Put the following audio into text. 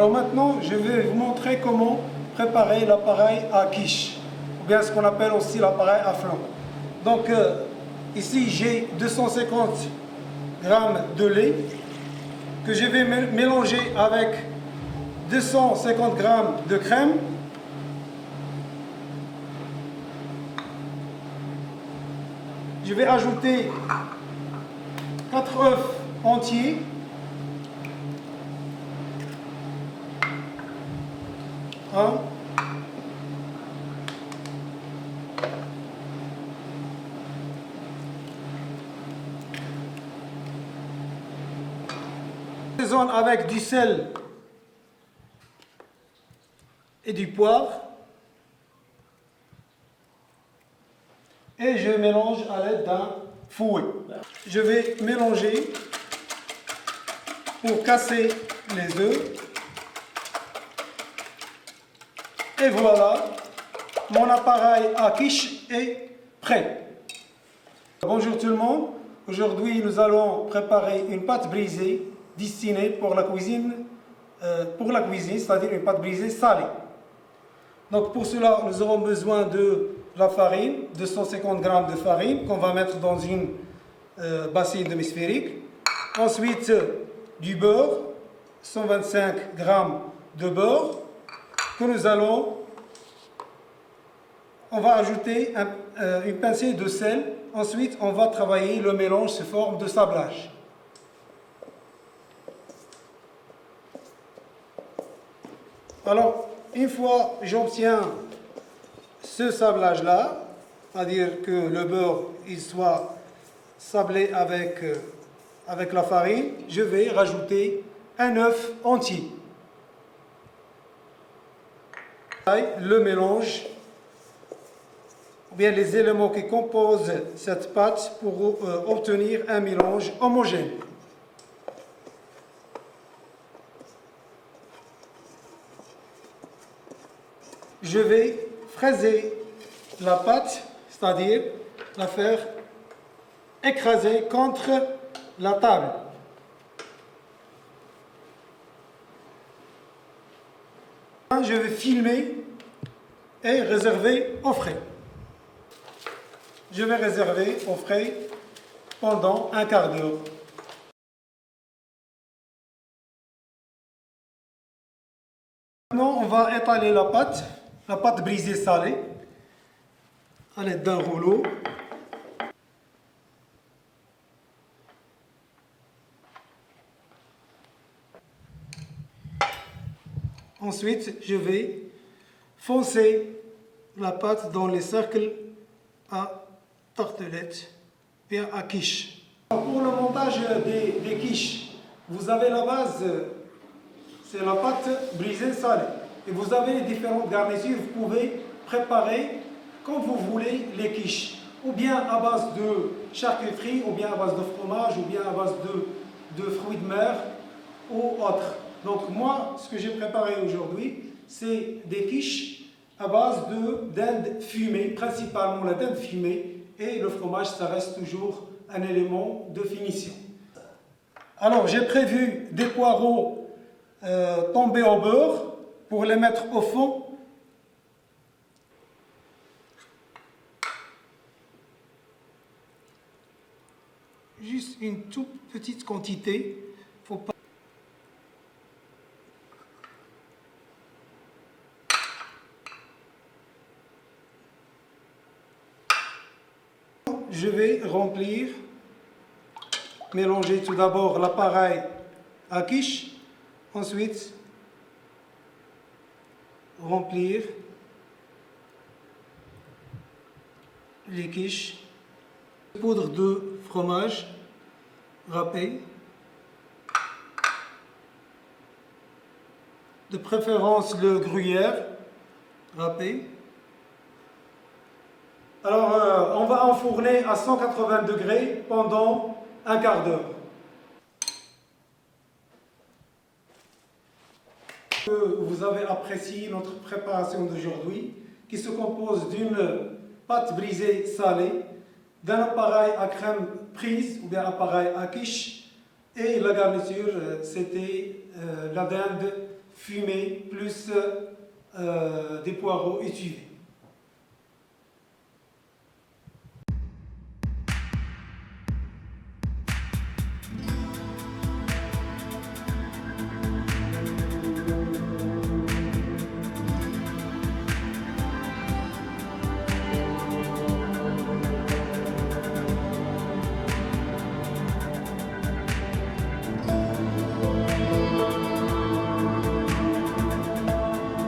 Alors maintenant, je vais vous montrer comment préparer l'appareil à quiche, ou bien ce qu'on appelle aussi l'appareil à flanc. Donc ici, j'ai 250 grammes de lait que je vais mélanger avec 250 grammes de crème. Je vais ajouter 4 œufs entiers. Un. Assaisonne avec du sel et du poivre. Et je mélange à l'aide d'un fouet. Je vais mélanger pour casser les œufs. Et voilà, mon appareil à quiche est prêt. Bonjour tout le monde. Aujourd'hui, nous allons préparer une pâte brisée destinée pour la cuisine, c'est-à-dire une pâte brisée salée. Donc pour cela, nous aurons besoin de la farine, 250 g de farine qu'on va mettre dans une bassine demi-sphérique. Ensuite, du beurre, 125 g de beurre que on va ajouter une pincée de sel. Ensuite, on va travailler le mélange sous forme de sablage. Alors, une fois j'obtiens ce sablage-là, c'est-à-dire que le beurre il soit sablé avec la farine, je vais rajouter un œuf entier. Le mélange, ou bien les éléments qui composent cette pâte pour obtenir un mélange homogène. Je vais fraiser la pâte, c'est-à-dire la faire écraser contre la table. Je vais filmer et réserver au frais. Je vais réserver au frais pendant un quart d'heure. Maintenant, on va étaler la pâte brisée salée, à l'aide d'un rouleau. Ensuite, je vais foncer la pâte dans les cercles à tartelettes, bien à quiche. Pour le montage des quiches, vous avez la base, c'est la pâte brisée salée. Et vous avez les différentes garnitures, vous pouvez préparer comme vous voulez les quiches. Ou bien à base de charcuterie, ou bien à base de fromage, ou bien à base de fruits de mer, ou autre. Donc moi, ce que j'ai préparé aujourd'hui, c'est des quiches à base de dinde fumée, principalement la dinde fumée, et le fromage, ça reste toujours un élément de finition. Alors j'ai prévu des poireaux tombés au beurre pour les mettre au fond. Juste une toute petite quantité. Faut pas... Je vais remplir, mélanger tout d'abord l'appareil à quiche, ensuite remplir les quiches, poudre de fromage râpé, de préférence le gruyère râpé. Alors on va enfourner à 180 degrés pendant un quart d'heure. Vous avez apprécié notre préparation d'aujourd'hui qui se compose d'une pâte brisée salée, d'un appareil à crème prise ou bien appareil à quiche, et la garniture c'était la dinde fumé plus des poireaux étuvés.